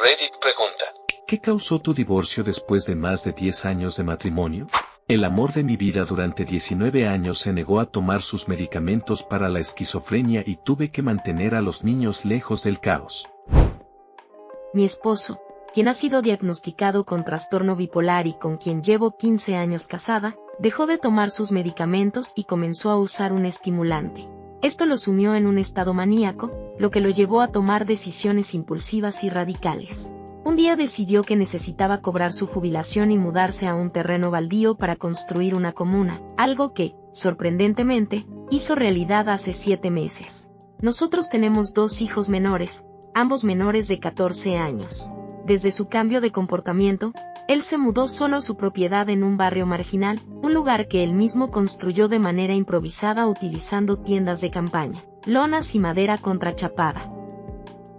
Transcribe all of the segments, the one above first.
Reddit pregunta: ¿qué causó tu divorcio después de más de 10 años de matrimonio? El amor de mi vida durante 19 años se negó a tomar sus medicamentos para la esquizofrenia y tuve que mantener a los niños lejos del caos. Mi esposo, quien ha sido diagnosticado con trastorno bipolar y con quien llevo 15 años casada, dejó de tomar sus medicamentos y comenzó a usar un estimulante. Esto lo sumió en un estado maníaco, lo que lo llevó a tomar decisiones impulsivas y radicales. Un día decidió que necesitaba cobrar su jubilación y mudarse a un terreno baldío para construir una comuna, algo que, sorprendentemente, hizo realidad hace 7 meses. Nosotros tenemos 2 hijos menores, ambos menores de 14 años. Desde su cambio de comportamiento, él se mudó solo a su propiedad en un barrio marginal, un lugar que él mismo construyó de manera improvisada utilizando tiendas de campaña, lonas y madera contrachapada.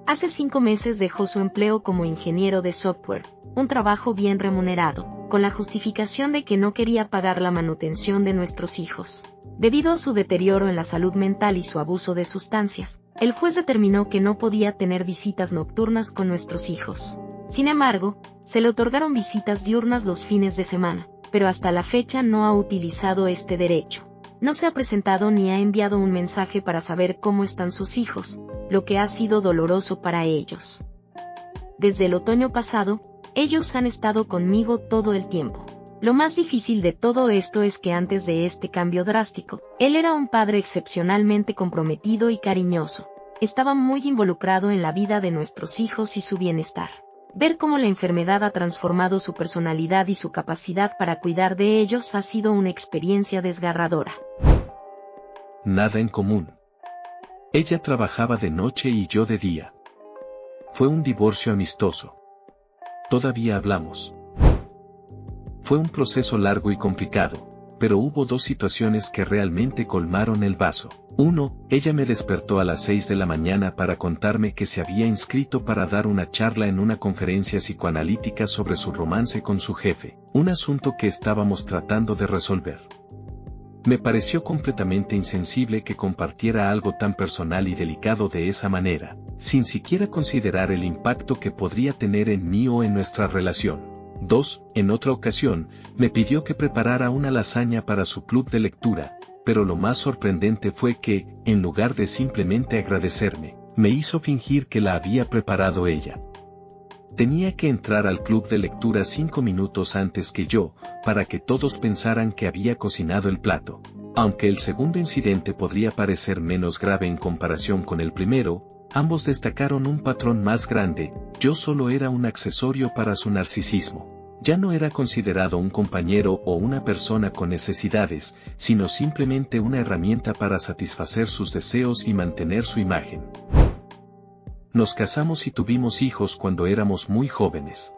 Hace 5 meses dejó su empleo como ingeniero de software, un trabajo bien remunerado, con la justificación de que no quería pagar la manutención de nuestros hijos. Debido a su deterioro en la salud mental y su abuso de sustancias, el juez determinó que no podía tener visitas nocturnas con nuestros hijos. Sin embargo, se le otorgaron visitas diurnas los fines de semana, pero hasta la fecha no ha utilizado este derecho. No se ha presentado ni ha enviado un mensaje para saber cómo están sus hijos, lo que ha sido doloroso para ellos. Desde el otoño pasado, ellos han estado conmigo todo el tiempo. Lo más difícil de todo esto es que antes de este cambio drástico, él era un padre excepcionalmente comprometido y cariñoso. Estaba muy involucrado en la vida de nuestros hijos y su bienestar. Ver cómo la enfermedad ha transformado su personalidad y su capacidad para cuidar de ellos ha sido una experiencia desgarradora. Nada en común. Ella trabajaba de noche y yo de día. Fue un divorcio amistoso. Todavía hablamos. Fue un proceso largo y complicado, pero hubo 2 situaciones que realmente colmaron el vaso. 1, ella me despertó a las 6 de la mañana para contarme que se había inscrito para dar una charla en una conferencia psicoanalítica sobre su romance con su jefe, un asunto que estábamos tratando de resolver. Me pareció completamente insensible que compartiera algo tan personal y delicado de esa manera, sin siquiera considerar el impacto que podría tener en mí o en nuestra relación. 2, en otra ocasión, me pidió que preparara una lasaña para su club de lectura, pero lo más sorprendente fue que, en lugar de simplemente agradecerme, me hizo fingir que la había preparado ella. Tenía que entrar al club de lectura 5 minutos antes que yo, para que todos pensaran que había cocinado el plato. Aunque el segundo incidente podría parecer menos grave en comparación con el primero, ambos destacaron un patrón más grande: yo solo era un accesorio para su narcisismo. Ya no era considerado un compañero o una persona con necesidades, sino simplemente una herramienta para satisfacer sus deseos y mantener su imagen. Nos casamos y tuvimos hijos cuando éramos muy jóvenes.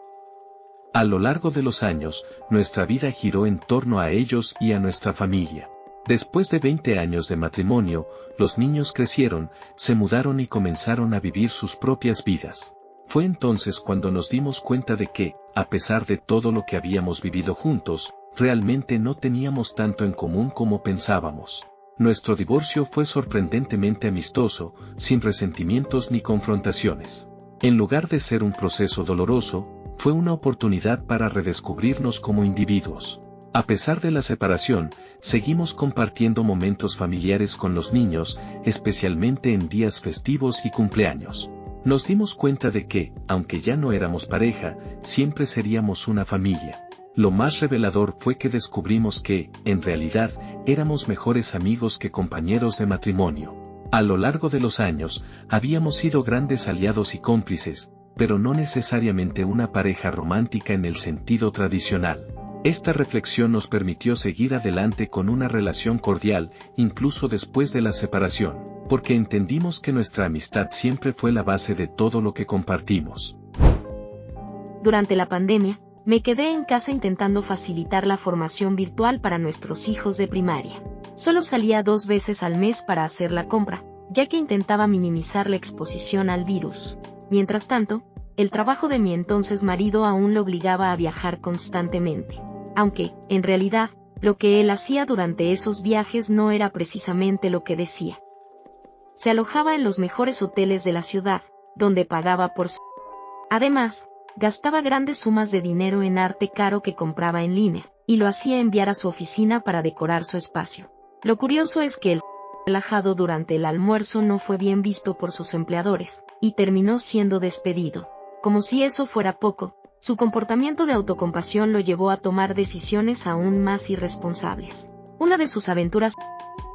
A lo largo de los años, nuestra vida giró en torno a ellos y a nuestra familia. Después de 20 años de matrimonio, los niños crecieron, se mudaron y comenzaron a vivir sus propias vidas. Fue entonces cuando nos dimos cuenta de que, a pesar de todo lo que habíamos vivido juntos, realmente no teníamos tanto en común como pensábamos. Nuestro divorcio fue sorprendentemente amistoso, sin resentimientos ni confrontaciones. En lugar de ser un proceso doloroso, fue una oportunidad para redescubrirnos como individuos. A pesar de la separación, seguimos compartiendo momentos familiares con los niños, especialmente en días festivos y cumpleaños. Nos dimos cuenta de que, aunque ya no éramos pareja, siempre seríamos una familia. Lo más revelador fue que descubrimos que, en realidad, éramos mejores amigos que compañeros de matrimonio. A lo largo de los años, habíamos sido grandes aliados y cómplices, pero no necesariamente una pareja romántica en el sentido tradicional. Esta reflexión nos permitió seguir adelante con una relación cordial, incluso después de la separación, porque entendimos que nuestra amistad siempre fue la base de todo lo que compartimos. Durante la pandemia, me quedé en casa intentando facilitar la formación virtual para nuestros hijos de primaria. Solo salía 2 veces al mes para hacer la compra, ya que intentaba minimizar la exposición al virus. Mientras tanto, el trabajo de mi entonces marido aún lo obligaba a viajar constantemente. Aunque, en realidad, lo que él hacía durante esos viajes no era precisamente lo que decía. Se alojaba en los mejores hoteles de la ciudad, donde pagaba por Además, gastaba grandes sumas de dinero en arte caro que compraba en línea, y lo hacía enviar a su oficina para decorar su espacio. Lo curioso es que el relajado durante el almuerzo no fue bien visto por sus empleadores, y terminó siendo despedido. Como si eso fuera poco, su comportamiento de autocompasión lo llevó a tomar decisiones aún más irresponsables. Una de sus aventuras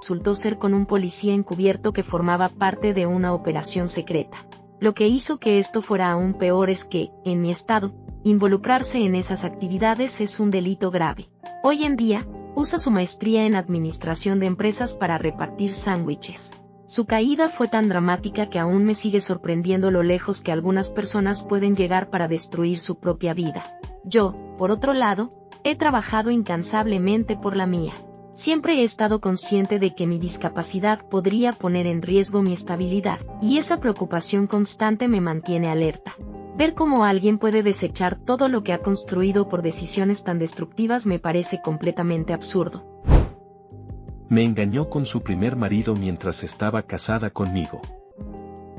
resultó ser con un policía encubierto que formaba parte de una operación secreta. Lo que hizo que esto fuera aún peor es que, en mi estado, involucrarse en esas actividades es un delito grave. Hoy en día, usa su maestría en administración de empresas para repartir sándwiches. Su caída fue tan dramática que aún me sigue sorprendiendo lo lejos que algunas personas pueden llegar para destruir su propia vida. Yo, por otro lado, he trabajado incansablemente por la mía. Siempre he estado consciente de que mi discapacidad podría poner en riesgo mi estabilidad, y esa preocupación constante me mantiene alerta. Ver cómo alguien puede desechar todo lo que ha construido por decisiones tan destructivas me parece completamente absurdo. Me engañó con su primer marido mientras estaba casada conmigo.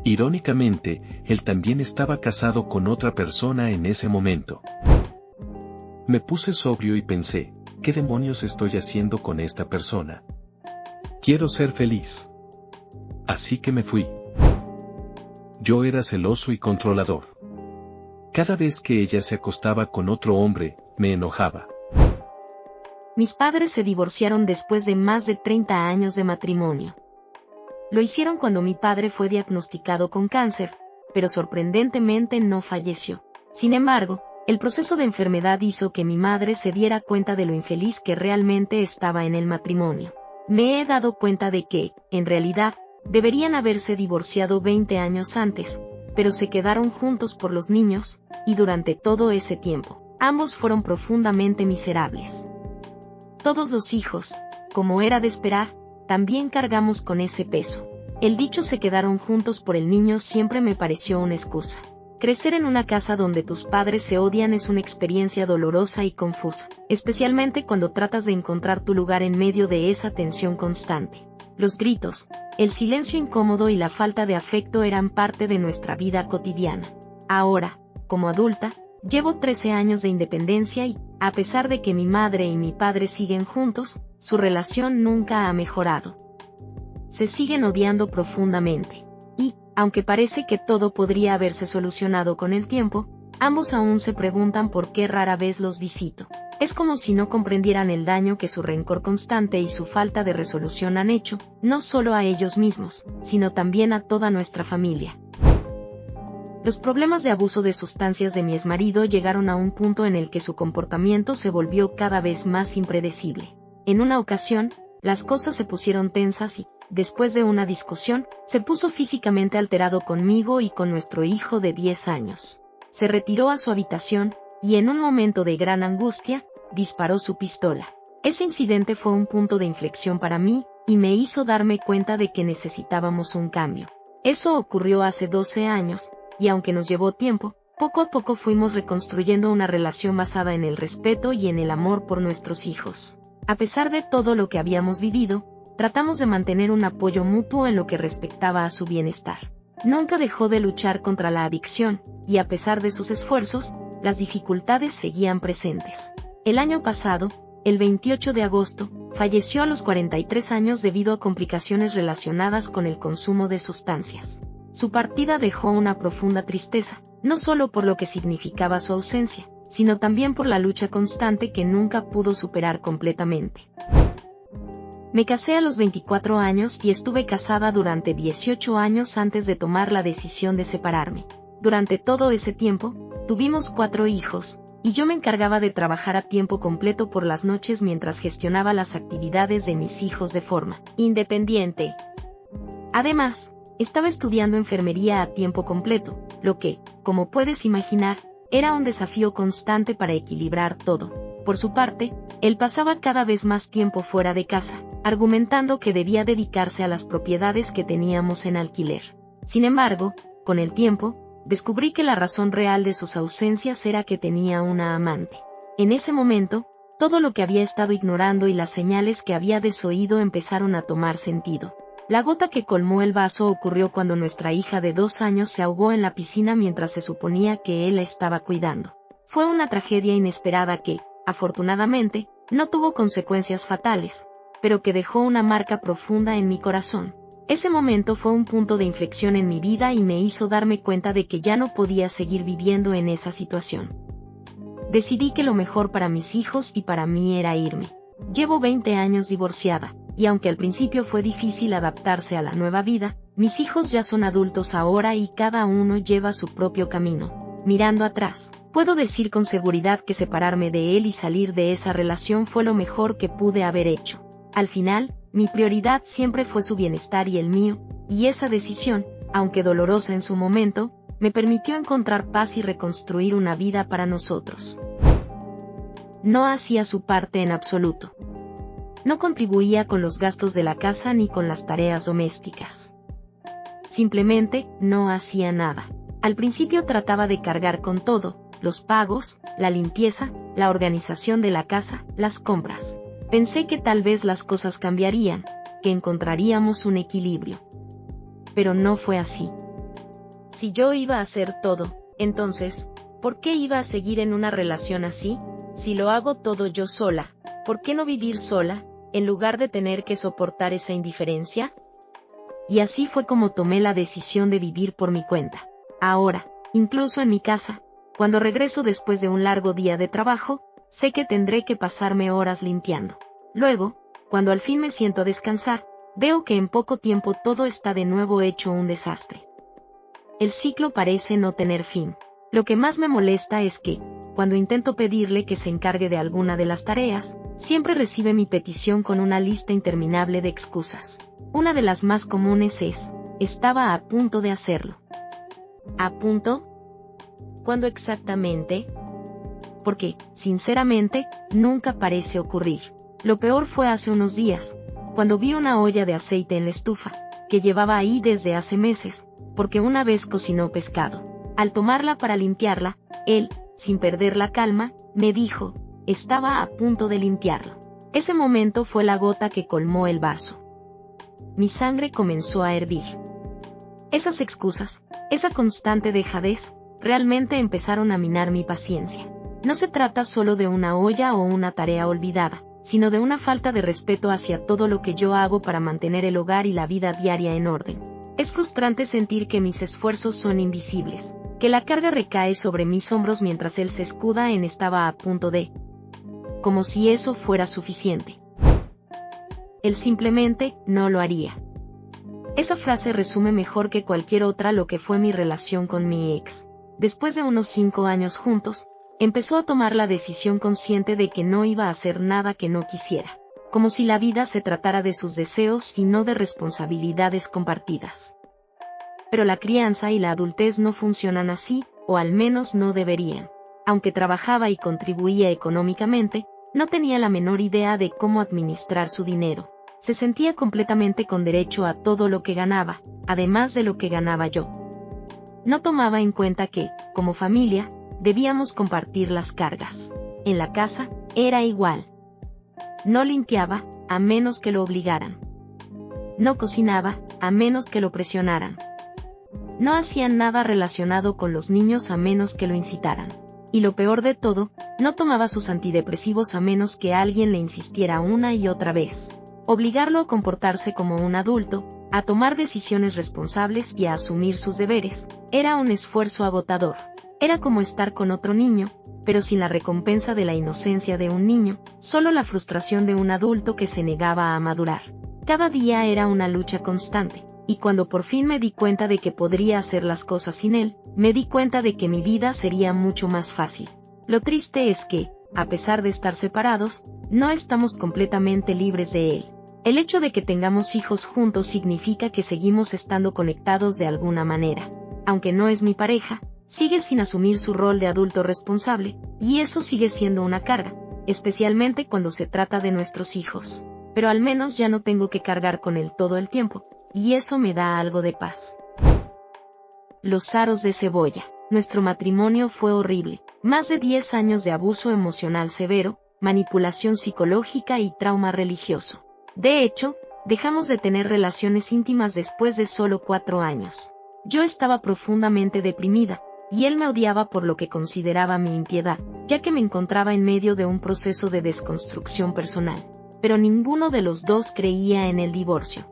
Irónicamente, él también estaba casado con otra persona en ese momento. Me puse sobrio y pensé, ¿qué demonios estoy haciendo con esta persona? Quiero ser feliz. Así que me fui. Yo era celoso y controlador. Cada vez que ella se acostaba con otro hombre, me enojaba. Mis padres se divorciaron después de más de 30 años de matrimonio. Lo hicieron cuando mi padre fue diagnosticado con cáncer, pero sorprendentemente no falleció. Sin embargo, el proceso de enfermedad hizo que mi madre se diera cuenta de lo infeliz que realmente estaba en el matrimonio. Me he dado cuenta de que, en realidad, deberían haberse divorciado 20 años antes, pero se quedaron juntos por los niños, y durante todo ese tiempo, ambos fueron profundamente miserables. Todos los hijos, como era de esperar, también cargamos con ese peso. El dicho "se quedaron juntos por el niño" siempre me pareció una excusa. Crecer en una casa donde tus padres se odian es una experiencia dolorosa y confusa, especialmente cuando tratas de encontrar tu lugar en medio de esa tensión constante. Los gritos, el silencio incómodo y la falta de afecto eran parte de nuestra vida cotidiana. Ahora, como adulta, llevo 13 años de independencia y, a pesar de que mi madre y mi padre siguen juntos, su relación nunca ha mejorado. Se siguen odiando profundamente. Y, aunque parece que todo podría haberse solucionado con el tiempo, ambos aún se preguntan por qué rara vez los visito. Es como si no comprendieran el daño que su rencor constante y su falta de resolución han hecho, no solo a ellos mismos, sino también a toda nuestra familia. Los problemas de abuso de sustancias de mi exmarido llegaron a un punto en el que su comportamiento se volvió cada vez más impredecible. En una ocasión, las cosas se pusieron tensas y, después de una discusión, se puso físicamente alterado conmigo y con nuestro hijo de 10 años. Se retiró a su habitación, y en un momento de gran angustia, disparó su pistola. Ese incidente fue un punto de inflexión para mí, y me hizo darme cuenta de que necesitábamos un cambio. Eso ocurrió hace 12 años, y aunque nos llevó tiempo, poco a poco fuimos reconstruyendo una relación basada en el respeto y en el amor por nuestros hijos. A pesar de todo lo que habíamos vivido, tratamos de mantener un apoyo mutuo en lo que respectaba a su bienestar. Nunca dejó de luchar contra la adicción, y a pesar de sus esfuerzos, las dificultades seguían presentes. El año pasado, el 28 de agosto, falleció a los 43 años debido a complicaciones relacionadas con el consumo de sustancias. Su partida dejó una profunda tristeza, no solo por lo que significaba su ausencia, sino también por la lucha constante que nunca pudo superar completamente. Me casé a los 24 años y estuve casada durante 18 años antes de tomar la decisión de separarme. Durante todo ese tiempo, tuvimos 4 hijos, y yo me encargaba de trabajar a tiempo completo por las noches mientras gestionaba las actividades de mis hijos de forma independiente. Además, estaba estudiando enfermería a tiempo completo, lo que, como puedes imaginar, era un desafío constante para equilibrar todo. Por su parte, él pasaba cada vez más tiempo fuera de casa, argumentando que debía dedicarse a las propiedades que teníamos en alquiler. Sin embargo, con el tiempo, descubrí que la razón real de sus ausencias era que tenía una amante. En ese momento, todo lo que había estado ignorando y las señales que había desoído empezaron a tomar sentido. La gota que colmó el vaso ocurrió cuando nuestra hija de 2 años se ahogó en la piscina mientras se suponía que él la estaba cuidando. Fue una tragedia inesperada que, afortunadamente, no tuvo consecuencias fatales, pero que dejó una marca profunda en mi corazón. Ese momento fue un punto de inflexión en mi vida y me hizo darme cuenta de que ya no podía seguir viviendo en esa situación. Decidí que lo mejor para mis hijos y para mí era irme. Llevo 20 años divorciada, y aunque al principio fue difícil adaptarse a la nueva vida, mis hijos ya son adultos ahora y cada uno lleva su propio camino. Mirando atrás, puedo decir con seguridad que separarme de él y salir de esa relación fue lo mejor que pude haber hecho. Al final, mi prioridad siempre fue su bienestar y el mío, y esa decisión, aunque dolorosa en su momento, me permitió encontrar paz y reconstruir una vida para nosotros. No hacía su parte en absoluto. No contribuía con los gastos de la casa ni con las tareas domésticas. Simplemente, no hacía nada. Al principio trataba de cargar con todo, los pagos, la limpieza, la organización de la casa, las compras. Pensé que tal vez las cosas cambiarían, que encontraríamos un equilibrio. Pero no fue así. Si yo iba a hacer todo, entonces, ¿por qué iba a seguir en una relación así? Si lo hago todo yo sola, ¿por qué no vivir sola, en lugar de tener que soportar esa indiferencia? Y así fue como tomé la decisión de vivir por mi cuenta. Ahora, incluso en mi casa, cuando regreso después de un largo día de trabajo, sé que tendré que pasarme horas limpiando. Luego, cuando al fin me siento a descansar, veo que en poco tiempo todo está de nuevo hecho un desastre. El ciclo parece no tener fin. Lo que más me molesta es que, cuando intento pedirle que se encargue de alguna de las tareas, siempre recibe mi petición con una lista interminable de excusas. Una de las más comunes es, estaba a punto de hacerlo. ¿A punto? ¿Cuándo exactamente? Porque, sinceramente, nunca parece ocurrir. Lo peor fue hace unos días, cuando vi una olla de aceite en la estufa, que llevaba ahí desde hace meses, porque una vez cocinó pescado. Al tomarla para limpiarla, él, sin perder la calma, me dijo, estaba a punto de limpiarlo. Ese momento fue la gota que colmó el vaso. Mi sangre comenzó a hervir. Esas excusas, esa constante dejadez, realmente empezaron a minar mi paciencia. No se trata solo de una olla o una tarea olvidada, sino de una falta de respeto hacia todo lo que yo hago para mantener el hogar y la vida diaria en orden. Es frustrante sentir que mis esfuerzos son invisibles, que la carga recae sobre mis hombros mientras él se escuda en estaba a punto de. Como si eso fuera suficiente. Él simplemente no lo haría. Esa frase resume mejor que cualquier otra lo que fue mi relación con mi ex. Después de unos 5 años juntos, empezó a tomar la decisión consciente de que no iba a hacer nada que no quisiera. Como si la vida se tratara de sus deseos y no de responsabilidades compartidas. Pero la crianza y la adultez no funcionan así, o al menos no deberían. Aunque trabajaba y contribuía económicamente, no tenía la menor idea de cómo administrar su dinero. Se sentía completamente con derecho a todo lo que ganaba, además de lo que ganaba yo. No tomaba en cuenta que, como familia, debíamos compartir las cargas. En la casa, era igual. No limpiaba, a menos que lo obligaran. No cocinaba, a menos que lo presionaran. No hacía nada relacionado con los niños a menos que lo incitaran. Y lo peor de todo, no tomaba sus antidepresivos a menos que alguien le insistiera una y otra vez. Obligarlo a comportarse como un adulto, a tomar decisiones responsables y a asumir sus deberes, era un esfuerzo agotador. Era como estar con otro niño, pero sin la recompensa de la inocencia de un niño, solo la frustración de un adulto que se negaba a madurar. Cada día era una lucha constante, y cuando por fin me di cuenta de que podría hacer las cosas sin él, me di cuenta de que mi vida sería mucho más fácil. Lo triste es que, a pesar de estar separados, no estamos completamente libres de él. El hecho de que tengamos hijos juntos significa que seguimos estando conectados de alguna manera. Aunque no es mi pareja, sigue sin asumir su rol de adulto responsable, y eso sigue siendo una carga, especialmente cuando se trata de nuestros hijos. Pero al menos ya no tengo que cargar con él todo el tiempo, y eso me da algo de paz. Los aros de cebolla. Nuestro matrimonio fue horrible. Más de 10 años de abuso emocional severo, manipulación psicológica y trauma religioso. De hecho, dejamos de tener relaciones íntimas después de solo 4 años. Yo estaba profundamente deprimida, y él me odiaba por lo que consideraba mi impiedad, ya que me encontraba en medio de un proceso de desconstrucción personal. Pero ninguno de los dos creía en el divorcio.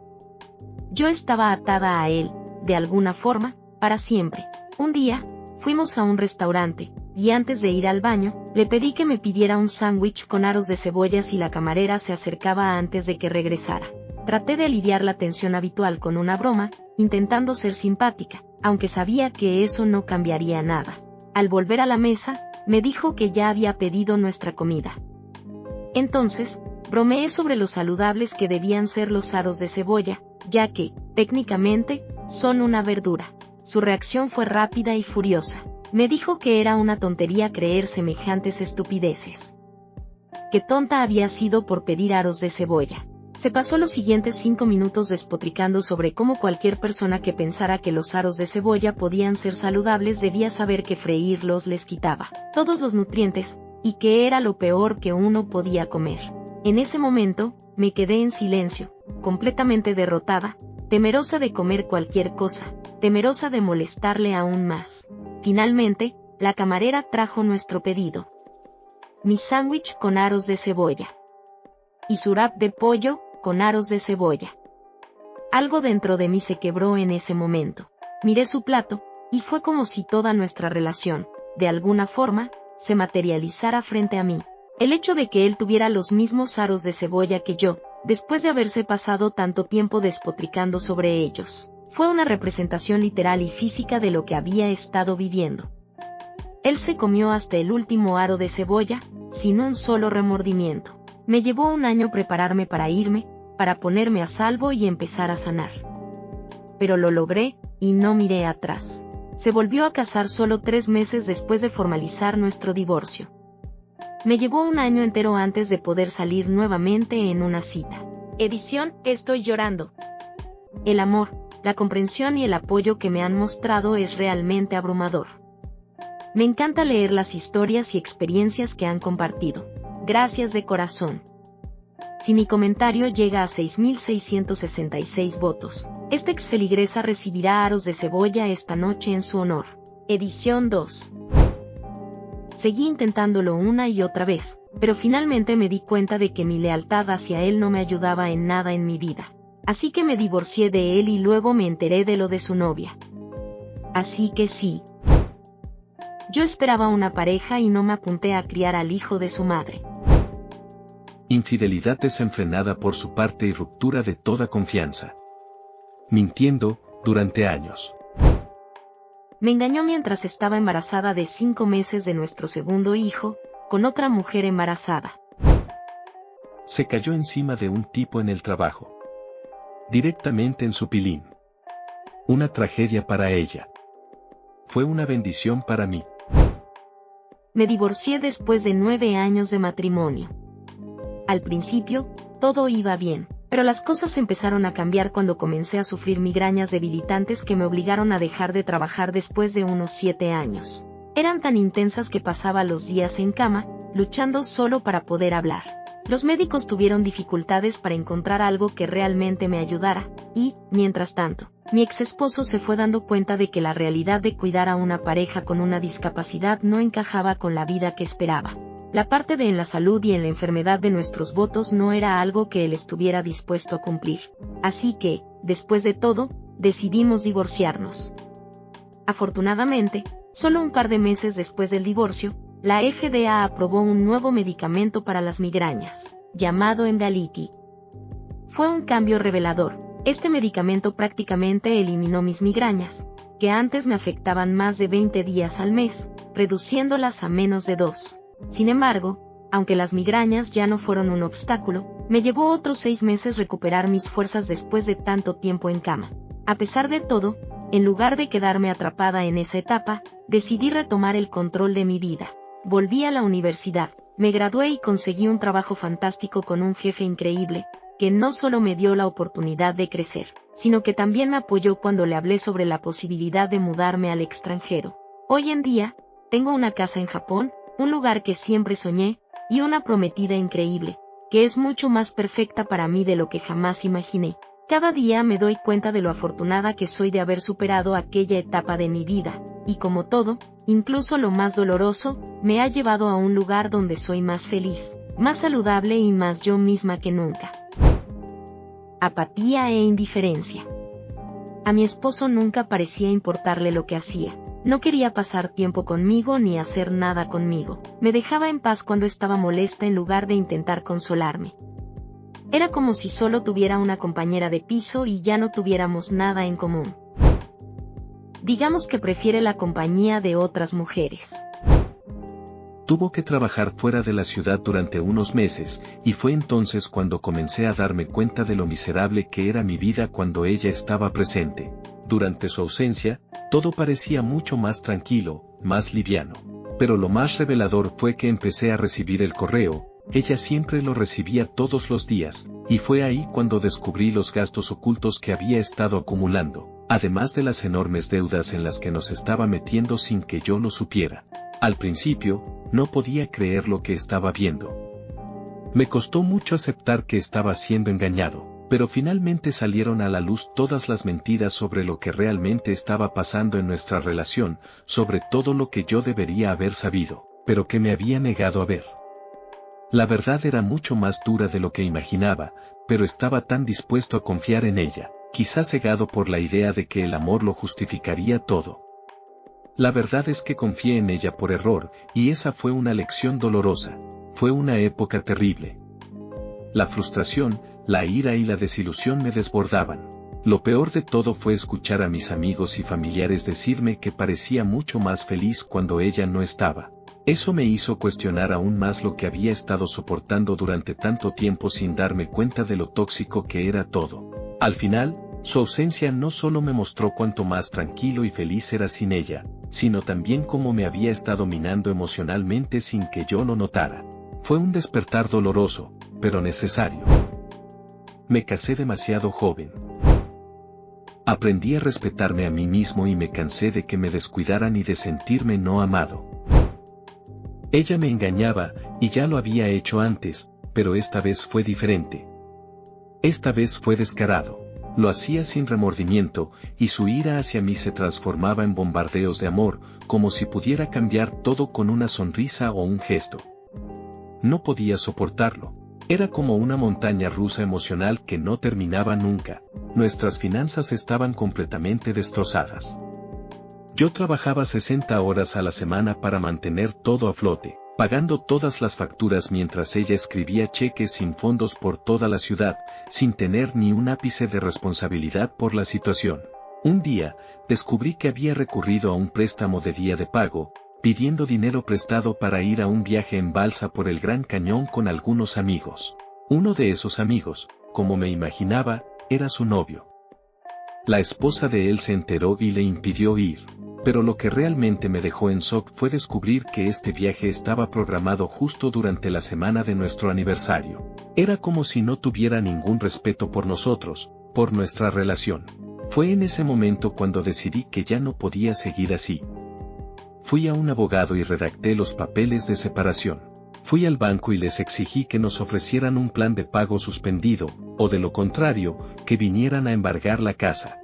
Yo estaba atada a él, de alguna forma, para siempre. Un día, fuimos a un restaurante, y antes de ir al baño, le pedí que me pidiera un sándwich con aros de cebollas y la camarera se acercaba antes de que regresara. Traté de aliviar la tensión habitual con una broma, intentando ser simpática, aunque sabía que eso no cambiaría nada. Al volver a la mesa, me dijo que ya había pedido nuestra comida. Entonces, bromeé sobre lo saludables que debían ser los aros de cebolla, ya que, técnicamente, son una verdura. Su reacción fue rápida y furiosa. Me dijo que era una tontería creer semejantes estupideces. Qué tonta había sido por pedir aros de cebolla. Se pasó los siguientes 5 minutos despotricando sobre cómo cualquier persona que pensara que los aros de cebolla podían ser saludables debía saber que freírlos les quitaba todos los nutrientes, y que era lo peor que uno podía comer. En ese momento, me quedé en silencio, completamente derrotada, temerosa de comer cualquier cosa, temerosa de molestarle aún más. Finalmente, la camarera trajo nuestro pedido. Mi sándwich con aros de cebolla. Y su wrap de pollo, con aros de cebolla. Algo dentro de mí se quebró en ese momento. Miré su plato, y fue como si toda nuestra relación, de alguna forma, se materializara frente a mí. El hecho de que él tuviera los mismos aros de cebolla que yo, después de haberse pasado tanto tiempo despotricando sobre ellos, fue una representación literal y física de lo que había estado viviendo. Él se comió hasta el último aro de cebolla, sin un solo remordimiento. Me llevó un año prepararme para irme, para ponerme a salvo y empezar a sanar. Pero lo logré, y no miré atrás. Se volvió a casar solo 3 meses después de formalizar nuestro divorcio. Me llevó un año entero antes de poder salir nuevamente en una cita. Edición, estoy llorando. El amor, la comprensión y el apoyo que me han mostrado es realmente abrumador. Me encanta leer las historias y experiencias que han compartido. Gracias de corazón. Si mi comentario llega a 6.666 votos, esta exfeligresa recibirá aros de cebolla esta noche en su honor. Edición 2. Seguí intentándolo una y otra vez, pero finalmente me di cuenta de que mi lealtad hacia él no me ayudaba en nada en mi vida. Así que me divorcié de él y luego me enteré de lo de su novia. Así que sí. Yo esperaba una pareja y no me apunté a criar al hijo de su madre. Infidelidad desenfrenada por su parte y ruptura de toda confianza. Mintiendo, durante años. Me engañó mientras estaba embarazada de 5 meses de nuestro segundo hijo, con otra mujer embarazada. Se cayó encima de un tipo en el trabajo. Directamente en su pilín. Una tragedia para ella. Fue una bendición para mí. Me divorcié después de 9 años de matrimonio. Al principio, todo iba bien, pero las cosas empezaron a cambiar cuando comencé a sufrir migrañas debilitantes que me obligaron a dejar de trabajar después de unos 7 años. Eran tan intensas que pasaba los días en cama, luchando solo para poder hablar. Los médicos tuvieron dificultades para encontrar algo que realmente me ayudara, y, mientras tanto, mi ex esposo se fue dando cuenta de que la realidad de cuidar a una pareja con una discapacidad no encajaba con la vida que esperaba. La parte de en la salud y en la enfermedad de nuestros votos no era algo que él estuviera dispuesto a cumplir. Así que, después de todo, decidimos divorciarnos. Afortunadamente, solo un par de meses después del divorcio, la FDA aprobó un nuevo medicamento para las migrañas, llamado Emgality. Fue un cambio revelador. Este medicamento prácticamente eliminó mis migrañas, que antes me afectaban más de 20 días al mes, reduciéndolas a menos de 2. Sin embargo, aunque las migrañas ya no fueron un obstáculo, me llevó otros 6 meses recuperar mis fuerzas después de tanto tiempo en cama. A pesar de todo, en lugar de quedarme atrapada en esa etapa, decidí retomar el control de mi vida. Volví a la universidad, me gradué y conseguí un trabajo fantástico con un jefe increíble, que no solo me dio la oportunidad de crecer, sino que también me apoyó cuando le hablé sobre la posibilidad de mudarme al extranjero. Hoy en día, tengo una casa en Japón, un lugar que siempre soñé, y una prometida increíble, que es mucho más perfecta para mí de lo que jamás imaginé. Cada día me doy cuenta de lo afortunada que soy de haber superado aquella etapa de mi vida, y como todo, incluso lo más doloroso, me ha llevado a un lugar donde soy más feliz, más saludable y más yo misma que nunca. Apatía e indiferencia. A mi esposo nunca parecía importarle lo que hacía. No quería pasar tiempo conmigo ni hacer nada conmigo. Me dejaba en paz cuando estaba molesta en lugar de intentar consolarme. Era como si solo tuviera una compañera de piso y ya no tuviéramos nada en común. Digamos que prefiere la compañía de otras mujeres. Tuvo que trabajar fuera de la ciudad durante unos meses, y fue entonces cuando comencé a darme cuenta de lo miserable que era mi vida cuando ella estaba presente. Durante su ausencia, todo parecía mucho más tranquilo, más liviano. Pero lo más revelador fue que empecé a recibir el correo. Ella siempre lo recibía todos los días, y fue ahí cuando descubrí los gastos ocultos que había estado acumulando, además de las enormes deudas en las que nos estaba metiendo sin que yo lo supiera. Al principio, no podía creer lo que estaba viendo. Me costó mucho aceptar que estaba siendo engañado, pero finalmente salieron a la luz todas las mentiras sobre lo que realmente estaba pasando en nuestra relación, sobre todo lo que yo debería haber sabido, pero que me había negado a ver. La verdad era mucho más dura de lo que imaginaba, pero estaba tan dispuesto a confiar en ella, quizás cegado por la idea de que el amor lo justificaría todo. La verdad es que confié en ella por error, y esa fue una lección dolorosa. Fue una época terrible. La frustración, la ira y la desilusión me desbordaban. Lo peor de todo fue escuchar a mis amigos y familiares decirme que parecía mucho más feliz cuando ella no estaba. Eso me hizo cuestionar aún más lo que había estado soportando durante tanto tiempo sin darme cuenta de lo tóxico que era todo. Al final, su ausencia no solo me mostró cuánto más tranquilo y feliz era sin ella, sino también cómo me había estado minando emocionalmente sin que yo lo notara. Fue un despertar doloroso, pero necesario. Me casé demasiado joven. Aprendí a respetarme a mí mismo y me cansé de que me descuidaran y de sentirme no amado. Ella me engañaba, y ya lo había hecho antes, pero esta vez fue diferente. Esta vez fue descarado. Lo hacía sin remordimiento, y su ira hacia mí se transformaba en bombardeos de amor, como si pudiera cambiar todo con una sonrisa o un gesto. No podía soportarlo. Era como una montaña rusa emocional que no terminaba nunca. Nuestras finanzas estaban completamente destrozadas. Yo trabajaba 60 horas a la semana para mantener todo a flote, pagando todas las facturas mientras ella escribía cheques sin fondos por toda la ciudad, sin tener ni un ápice de responsabilidad por la situación. Un día, descubrí que había recurrido a un préstamo de día de pago, pidiendo dinero prestado para ir a un viaje en balsa por el Gran Cañón con algunos amigos. Uno de esos amigos, como me imaginaba, era su novio. La esposa de él se enteró y le impidió ir. Pero lo que realmente me dejó en shock fue descubrir que este viaje estaba programado justo durante la semana de nuestro aniversario. Era como si no tuviera ningún respeto por nosotros, por nuestra relación. Fue en ese momento cuando decidí que ya no podía seguir así. Fui a un abogado y redacté los papeles de separación. Fui al banco y les exigí que nos ofrecieran un plan de pago suspendido, o de lo contrario, que vinieran a embargar la casa.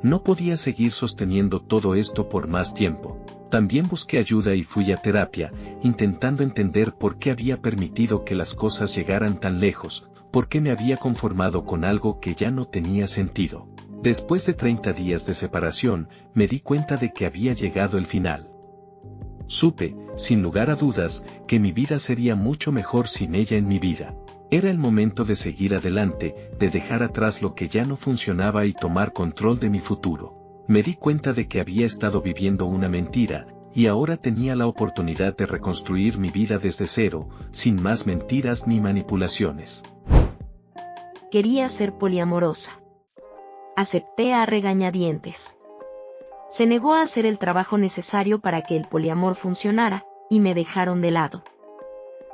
No podía seguir sosteniendo todo esto por más tiempo. También busqué ayuda y fui a terapia, intentando entender por qué había permitido que las cosas llegaran tan lejos, por qué me había conformado con algo que ya no tenía sentido. Después de 30 días de separación, me di cuenta de que había llegado el final. Supe, sin lugar a dudas, que mi vida sería mucho mejor sin ella en mi vida. Era el momento de seguir adelante, de dejar atrás lo que ya no funcionaba y tomar control de mi futuro. Me di cuenta de que había estado viviendo una mentira, y ahora tenía la oportunidad de reconstruir mi vida desde cero, sin más mentiras ni manipulaciones. Quería ser poliamorosa. Acepté a regañadientes. Se negó a hacer el trabajo necesario para que el poliamor funcionara, y me dejaron de lado.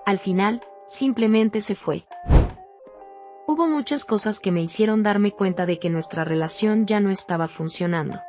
Al final, simplemente se fue. Hubo muchas cosas que me hicieron darme cuenta de que nuestra relación ya no estaba funcionando.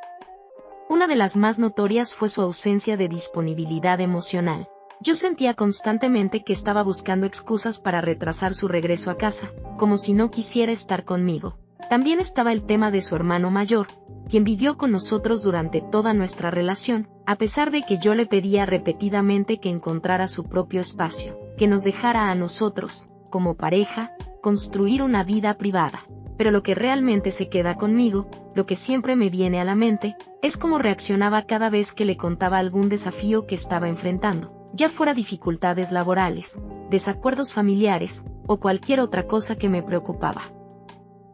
Una de las más notorias fue su ausencia de disponibilidad emocional. Yo sentía constantemente que estaba buscando excusas para retrasar su regreso a casa, como si no quisiera estar conmigo. También estaba el tema de su hermano mayor, quien vivió con nosotros durante toda nuestra relación, a pesar de que yo le pedía repetidamente que encontrara su propio espacio, que nos dejara a nosotros, como pareja, construir una vida privada. Pero lo que realmente se queda conmigo, lo que siempre me viene a la mente, es cómo reaccionaba cada vez que le contaba algún desafío que estaba enfrentando, ya fuera dificultades laborales, desacuerdos familiares, o cualquier otra cosa que me preocupaba.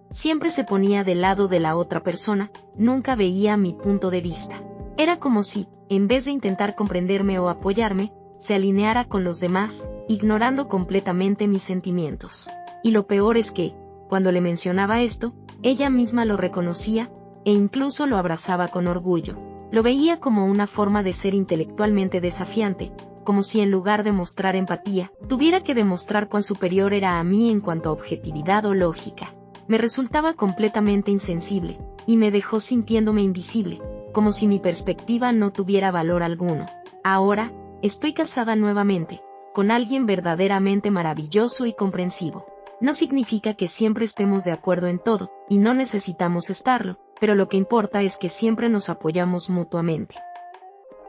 Siempre se ponía del lado de la otra persona, nunca veía mi punto de vista. Era como si, en vez de intentar comprenderme o apoyarme, se alineara con los demás, ignorando completamente mis sentimientos. Y lo peor es que, cuando le mencionaba esto, ella misma lo reconocía, e incluso lo abrazaba con orgullo. Lo veía como una forma de ser intelectualmente desafiante, como si en lugar de mostrar empatía, tuviera que demostrar cuán superior era a mí en cuanto a objetividad o lógica. Me resultaba completamente insensible, y me dejó sintiéndome invisible, como si mi perspectiva no tuviera valor alguno. Ahora, estoy casada nuevamente, con alguien verdaderamente maravilloso y comprensivo. No significa que siempre estemos de acuerdo en todo, y no necesitamos estarlo, pero lo que importa es que siempre nos apoyamos mutuamente.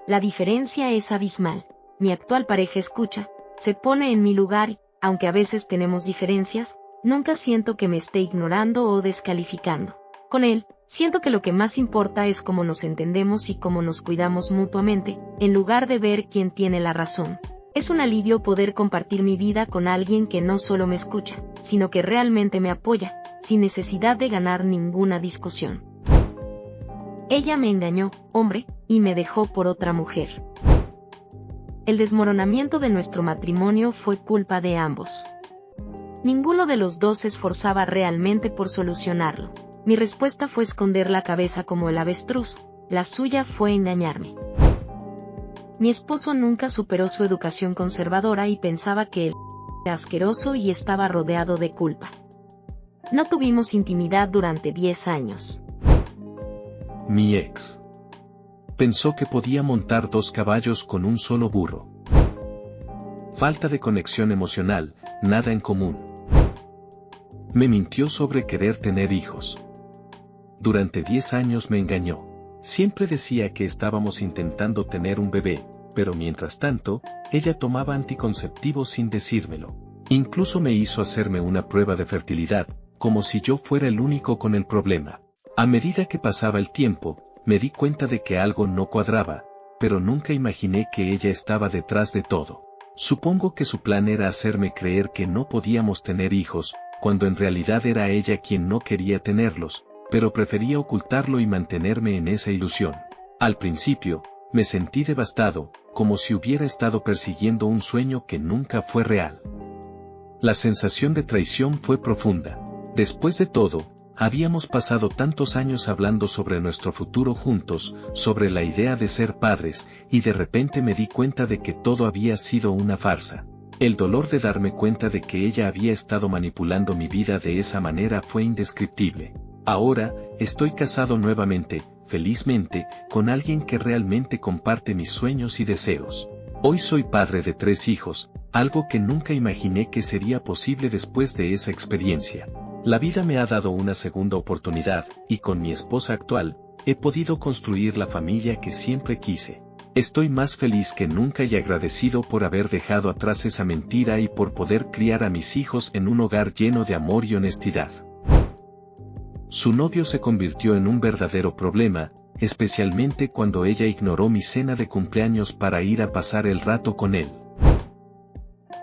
La diferencia es abismal. Mi actual pareja escucha, se pone en mi lugar y, aunque a veces tenemos diferencias, nunca siento que me esté ignorando o descalificando. Con él, siento que lo que más importa es cómo nos entendemos y cómo nos cuidamos mutuamente, en lugar de ver quién tiene la razón. Es un alivio poder compartir mi vida con alguien que no solo me escucha, sino que realmente me apoya, sin necesidad de ganar ninguna discusión. Ella me engañó, hombre, y me dejó por otra mujer. El desmoronamiento de nuestro matrimonio fue culpa de ambos. Ninguno de los dos se esforzaba realmente por solucionarlo. Mi respuesta fue esconder la cabeza como el avestruz, la suya fue engañarme. Mi esposo nunca superó su educación conservadora y pensaba que él era asqueroso y estaba rodeado de culpa. No tuvimos intimidad durante 10 años. Mi ex pensó que podía montar 2 caballos con un solo burro. Falta de conexión emocional, nada en común. Me mintió sobre querer tener hijos. Durante 10 años me engañó. Siempre decía que estábamos intentando tener un bebé, pero mientras tanto, ella tomaba anticonceptivos sin decírmelo. Incluso me hizo hacerme una prueba de fertilidad, como si yo fuera el único con el problema. A medida que pasaba el tiempo, me di cuenta de que algo no cuadraba, pero nunca imaginé que ella estaba detrás de todo. Supongo que su plan era hacerme creer que no podíamos tener hijos, cuando en realidad era ella quien no quería tenerlos, pero prefería ocultarlo y mantenerme en esa ilusión. Al principio, me sentí devastado, como si hubiera estado persiguiendo un sueño que nunca fue real. La sensación de traición fue profunda. Después de todo, habíamos pasado tantos años hablando sobre nuestro futuro juntos, sobre la idea de ser padres, y de repente me di cuenta de que todo había sido una farsa. El dolor de darme cuenta de que ella había estado manipulando mi vida de esa manera fue indescriptible. Ahora, estoy casado nuevamente, felizmente, con alguien que realmente comparte mis sueños y deseos. Hoy soy padre de 3 hijos, algo que nunca imaginé que sería posible después de esa experiencia. La vida me ha dado una segunda oportunidad, y con mi esposa actual, he podido construir la familia que siempre quise. Estoy más feliz que nunca y agradecido por haber dejado atrás esa mentira y por poder criar a mis hijos en un hogar lleno de amor y honestidad. Su novio se convirtió en un verdadero problema, especialmente cuando ella ignoró mi cena de cumpleaños para ir a pasar el rato con él.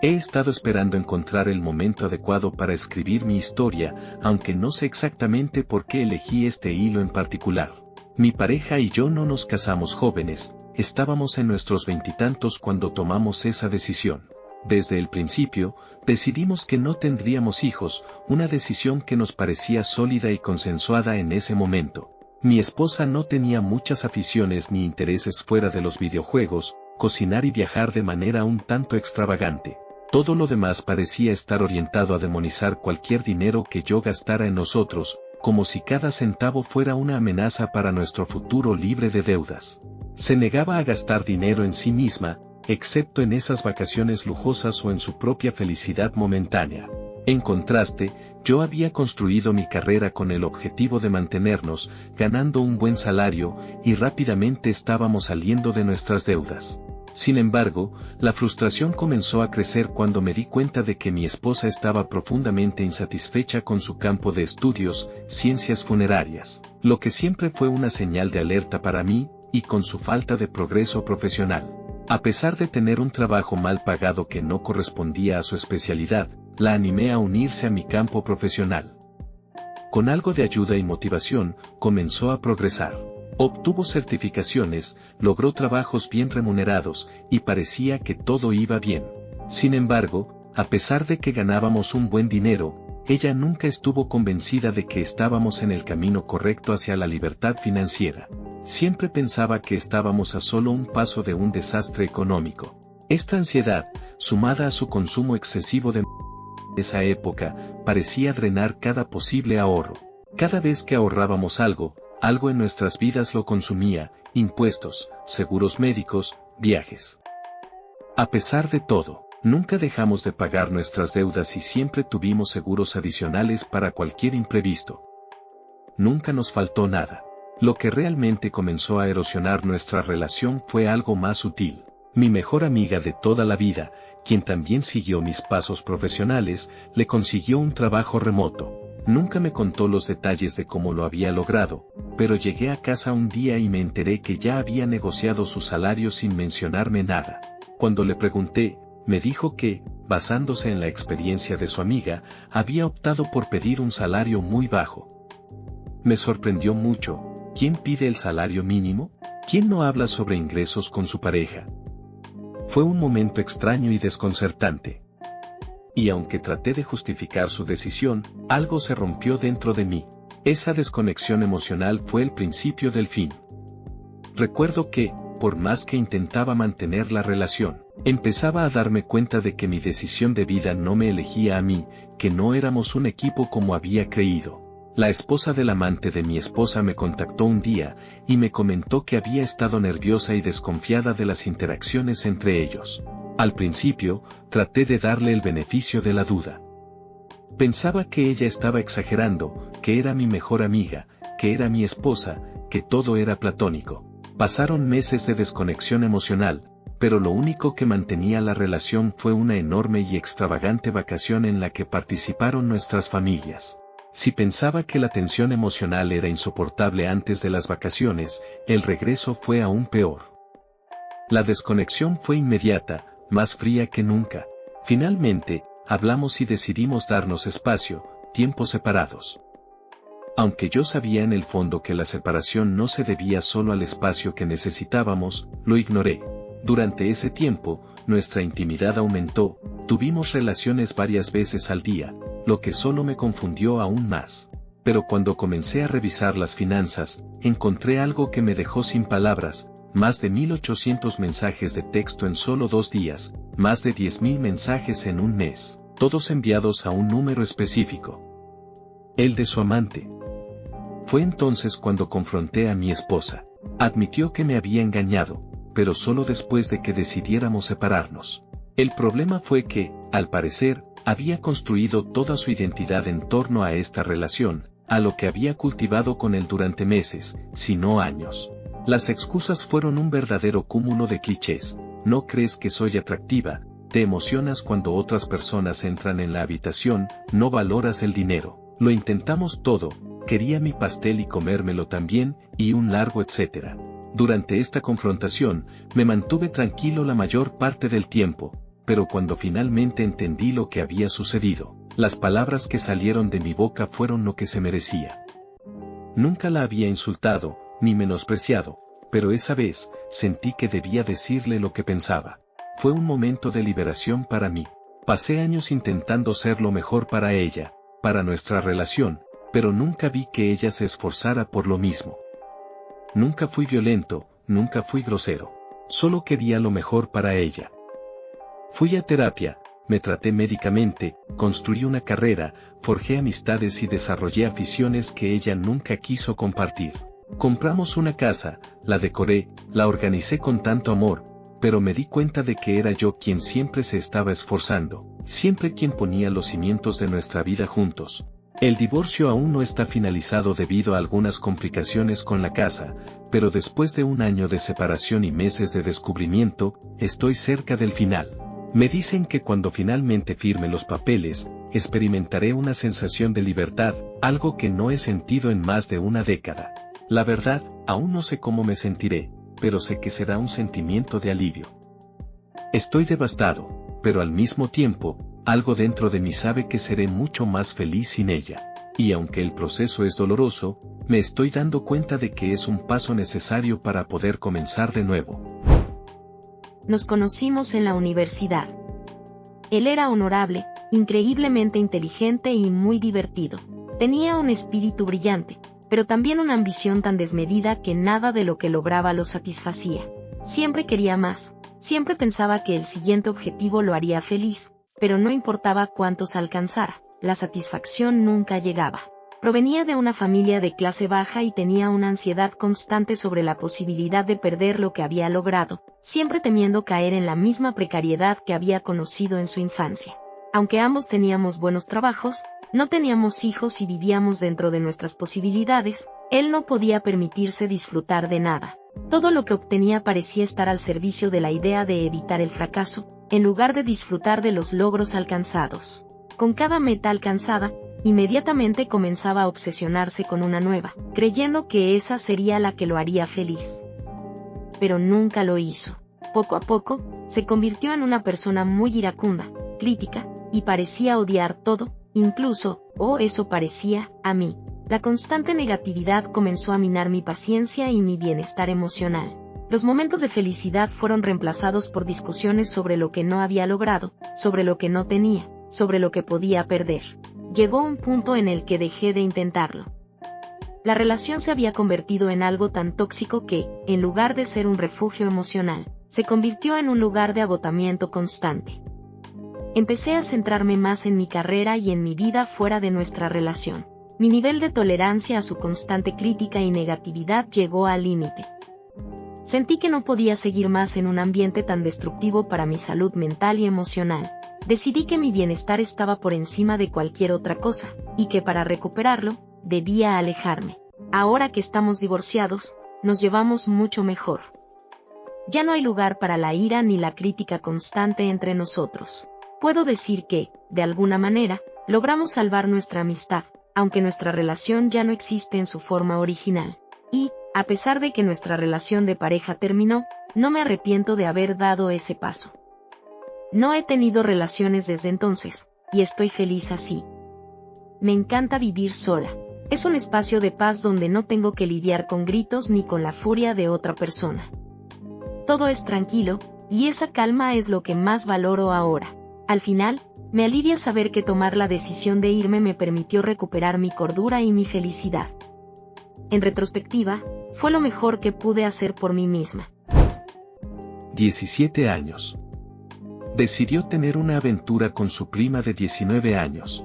He estado esperando encontrar el momento adecuado para escribir mi historia, aunque no sé exactamente por qué elegí este hilo en particular. Mi pareja y yo no nos casamos jóvenes, estábamos en nuestros 20 cuando tomamos esa decisión. Desde el principio, decidimos que no tendríamos hijos, una decisión que nos parecía sólida y consensuada en ese momento. Mi esposa no tenía muchas aficiones ni intereses fuera de los videojuegos, cocinar y viajar de manera un tanto extravagante. Todo lo demás parecía estar orientado a demonizar cualquier dinero que yo gastara en nosotros, como si cada centavo fuera una amenaza para nuestro futuro libre de deudas. Se negaba a gastar dinero en sí misma, excepto en esas vacaciones lujosas o en su propia felicidad momentánea. En contraste, yo había construido mi carrera con el objetivo de mantenernos, ganando un buen salario, y rápidamente estábamos saliendo de nuestras deudas. Sin embargo, la frustración comenzó a crecer cuando me di cuenta de que mi esposa estaba profundamente insatisfecha con su campo de estudios, ciencias funerarias, lo que siempre fue una señal de alerta para mí, y con su falta de progreso profesional. A pesar de tener un trabajo mal pagado que no correspondía a su especialidad, la animé a unirse a mi campo profesional. Con algo de ayuda y motivación, comenzó a progresar. Obtuvo certificaciones, logró trabajos bien remunerados, y parecía que todo iba bien. Sin embargo, a pesar de que ganábamos un buen dinero, ella nunca estuvo convencida de que estábamos en el camino correcto hacia la libertad financiera. Siempre pensaba que estábamos a solo un paso de un desastre económico. Esta ansiedad, sumada a su consumo excesivo de esa época, parecía drenar cada posible ahorro. Cada vez que ahorrábamos algo en nuestras vidas lo consumía: impuestos, seguros médicos, viajes. A pesar de todo, nunca dejamos de pagar nuestras deudas y siempre tuvimos seguros adicionales para cualquier imprevisto. Nunca nos faltó nada. Lo que realmente comenzó a erosionar nuestra relación fue algo más sutil. Mi mejor amiga de toda la vida, quien también siguió mis pasos profesionales, le consiguió un trabajo remoto. Nunca me contó los detalles de cómo lo había logrado, pero llegué a casa un día y me enteré que ya había negociado su salario sin mencionarme nada. Cuando le pregunté, me dijo que, basándose en la experiencia de su amiga, había optado por pedir un salario muy bajo. Me sorprendió mucho. ¿Quién pide el salario mínimo? ¿Quién no habla sobre ingresos con su pareja? Fue un momento extraño y desconcertante. Y aunque traté de justificar su decisión, algo se rompió dentro de mí. Esa desconexión emocional fue el principio del fin. Recuerdo que, por más que intentaba mantener la relación, empezaba a darme cuenta de que mi decisión de vida no me elegía a mí, que no éramos un equipo como había creído. La esposa del amante de mi esposa me contactó un día, y me comentó que había estado nerviosa y desconfiada de las interacciones entre ellos. Al principio, traté de darle el beneficio de la duda. Pensaba que ella estaba exagerando, que era mi mejor amiga, que era mi esposa, que todo era platónico. Pasaron meses de desconexión emocional, pero lo único que mantenía la relación fue una enorme y extravagante vacación en la que participaron nuestras familias. Si pensaba que la tensión emocional era insoportable antes de las vacaciones, el regreso fue aún peor. La desconexión fue inmediata, más fría que nunca. Finalmente, hablamos y decidimos darnos espacio, tiempos separados. Aunque yo sabía en el fondo que la separación no se debía solo al espacio que necesitábamos, lo ignoré. Durante ese tiempo, nuestra intimidad aumentó, tuvimos relaciones varias veces al día, lo que solo me confundió aún más. Pero cuando comencé a revisar las finanzas, encontré algo que me dejó sin palabras: más de 1.800 mensajes de texto en solo 2 días, más de 10.000 mensajes en un mes, todos enviados a un número específico. El de su amante. Fue entonces cuando confronté a mi esposa. Admitió que me había engañado, pero solo después de que decidiéramos separarnos. El problema fue que, al parecer, había construido toda su identidad en torno a esta relación, a lo que había cultivado con él durante meses, si no años. Las excusas fueron un verdadero cúmulo de clichés. No crees que soy atractiva, te emocionas cuando otras personas entran en la habitación, no valoras el dinero, lo intentamos todo, quería mi pastel y comérmelo también, y un largo etcétera. Durante esta confrontación, me mantuve tranquilo la mayor parte del tiempo, pero cuando finalmente entendí lo que había sucedido, las palabras que salieron de mi boca fueron lo que se merecía. Nunca la había insultado, ni menospreciado, pero esa vez, sentí que debía decirle lo que pensaba. Fue un momento de liberación para mí. Pasé años intentando ser lo mejor para ella, para nuestra relación, pero nunca vi que ella se esforzara por lo mismo. Nunca fui violento, nunca fui grosero. Solo quería lo mejor para ella. Fui a terapia, me traté médicamente, construí una carrera, forjé amistades y desarrollé aficiones que ella nunca quiso compartir. Compramos una casa, la decoré, la organicé con tanto amor, pero me di cuenta de que era yo quien siempre se estaba esforzando, siempre quien ponía los cimientos de nuestra vida juntos. El divorcio aún no está finalizado debido a algunas complicaciones con la casa, pero después de 1 año de separación y meses de descubrimiento, estoy cerca del final. Me dicen que cuando finalmente firme los papeles, experimentaré una sensación de libertad, algo que no he sentido en más de 1 década. La verdad, aún no sé cómo me sentiré, pero sé que será un sentimiento de alivio. Estoy devastado, pero al mismo tiempo, algo dentro de mí sabe que seré mucho más feliz sin ella. Y aunque el proceso es doloroso, me estoy dando cuenta de que es un paso necesario para poder comenzar de nuevo. Nos conocimos en la universidad. Él era honorable, increíblemente inteligente y muy divertido. Tenía un espíritu brillante, pero también una ambición tan desmedida que nada de lo que lograba lo satisfacía. Siempre quería más, siempre pensaba que el siguiente objetivo lo haría feliz, pero no importaba cuántos alcanzara, la satisfacción nunca llegaba. Provenía de una familia de clase baja y tenía una ansiedad constante sobre la posibilidad de perder lo que había logrado, siempre temiendo caer en la misma precariedad que había conocido en su infancia. Aunque ambos teníamos buenos trabajos, no teníamos hijos y vivíamos dentro de nuestras posibilidades, él no podía permitirse disfrutar de nada. Todo lo que obtenía parecía estar al servicio de la idea de evitar el fracaso, en lugar de disfrutar de los logros alcanzados. Con cada meta alcanzada, inmediatamente comenzaba a obsesionarse con una nueva, creyendo que esa sería la que lo haría feliz. Pero nunca lo hizo. Poco a poco, se convirtió en una persona muy iracunda, crítica, y parecía odiar todo, incluso, eso parecía, a mí. La constante negatividad comenzó a minar mi paciencia y mi bienestar emocional. Los momentos de felicidad fueron reemplazados por discusiones sobre lo que no había logrado, sobre lo que no tenía, sobre lo que podía perder. Llegó un punto en el que dejé de intentarlo. La relación se había convertido en algo tan tóxico que, en lugar de ser un refugio emocional, se convirtió en un lugar de agotamiento constante. Empecé a centrarme más en mi carrera y en mi vida fuera de nuestra relación. Mi nivel de tolerancia a su constante crítica y negatividad llegó al límite. Sentí que no podía seguir más en un ambiente tan destructivo para mi salud mental y emocional. Decidí que mi bienestar estaba por encima de cualquier otra cosa, y que para recuperarlo, debía alejarme. Ahora que estamos divorciados, nos llevamos mucho mejor. Ya no hay lugar para la ira ni la crítica constante entre nosotros. Puedo decir que, de alguna manera, logramos salvar nuestra amistad, aunque nuestra relación ya no existe en su forma original. Y, a pesar de que nuestra relación de pareja terminó, no me arrepiento de haber dado ese paso. No he tenido relaciones desde entonces, y estoy feliz así. Me encanta vivir sola. Es un espacio de paz donde no tengo que lidiar con gritos ni con la furia de otra persona. Todo es tranquilo, y esa calma es lo que más valoro ahora. Al final, me alivia saber que tomar la decisión de irme me permitió recuperar mi cordura y mi felicidad. En retrospectiva, fue lo mejor que pude hacer por mí misma. 17 años. Decidió tener una aventura con su prima de 19 años.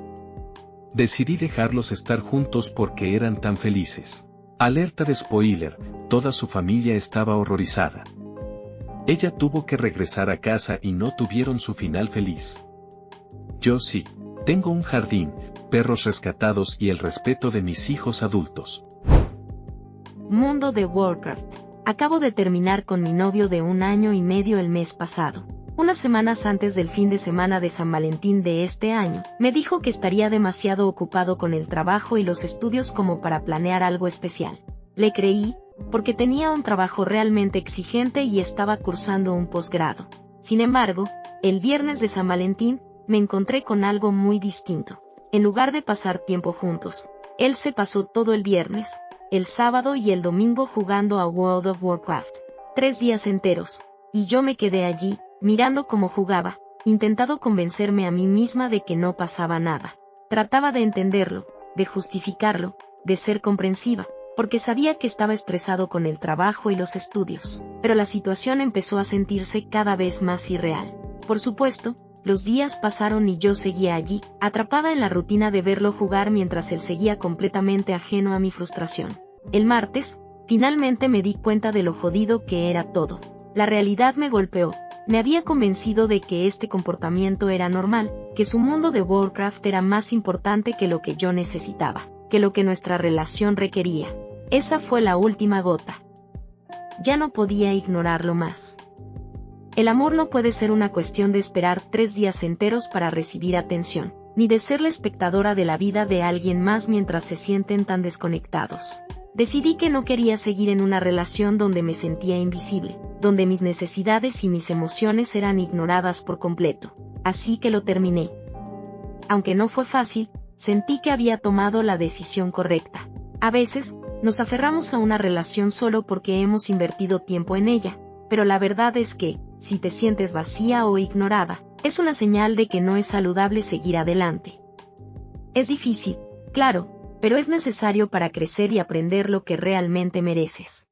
Decidí dejarlos estar juntos porque eran tan felices. Alerta de spoiler, toda su familia estaba horrorizada. Ella tuvo que regresar a casa y no tuvieron su final feliz. Yo sí, tengo un jardín, perros rescatados y el respeto de mis hijos adultos. Mundo de Warcraft. Acabo de terminar con mi novio de 1 año y medio el mes pasado. Unas semanas antes del fin de semana de San Valentín de este año, me dijo que estaría demasiado ocupado con el trabajo y los estudios como para planear algo especial. Le creí, porque tenía un trabajo realmente exigente y estaba cursando un posgrado. Sin embargo, el viernes de San Valentín, me encontré con algo muy distinto. En lugar de pasar tiempo juntos, él se pasó todo el viernes, el sábado y el domingo jugando a World of Warcraft. 3 días enteros, y yo me quedé allí, mirando cómo jugaba, intentando convencerme a mí misma de que no pasaba nada. Trataba de entenderlo, de justificarlo, de ser comprensiva, porque sabía que estaba estresado con el trabajo y los estudios, pero la situación empezó a sentirse cada vez más irreal. Por supuesto, los días pasaron y yo seguía allí, atrapada en la rutina de verlo jugar mientras él seguía completamente ajeno a mi frustración. El martes, finalmente me di cuenta de lo jodido que era todo. La realidad me golpeó. Me había convencido de que este comportamiento era normal, que su mundo de Warcraft era más importante que lo que yo necesitaba, que lo que nuestra relación requería. Esa fue la última gota. Ya no podía ignorarlo más. El amor no puede ser una cuestión de esperar 3 días enteros para recibir atención, ni de ser la espectadora de la vida de alguien más mientras se sienten tan desconectados. Decidí que no quería seguir en una relación donde me sentía invisible, donde mis necesidades y mis emociones eran ignoradas por completo. Así que lo terminé. Aunque no fue fácil, sentí que había tomado la decisión correcta. A veces, nos aferramos a una relación solo porque hemos invertido tiempo en ella, pero la verdad es que, si te sientes vacía o ignorada, es una señal de que no es saludable seguir adelante. Es difícil, claro, pero es necesario para crecer y aprender lo que realmente mereces.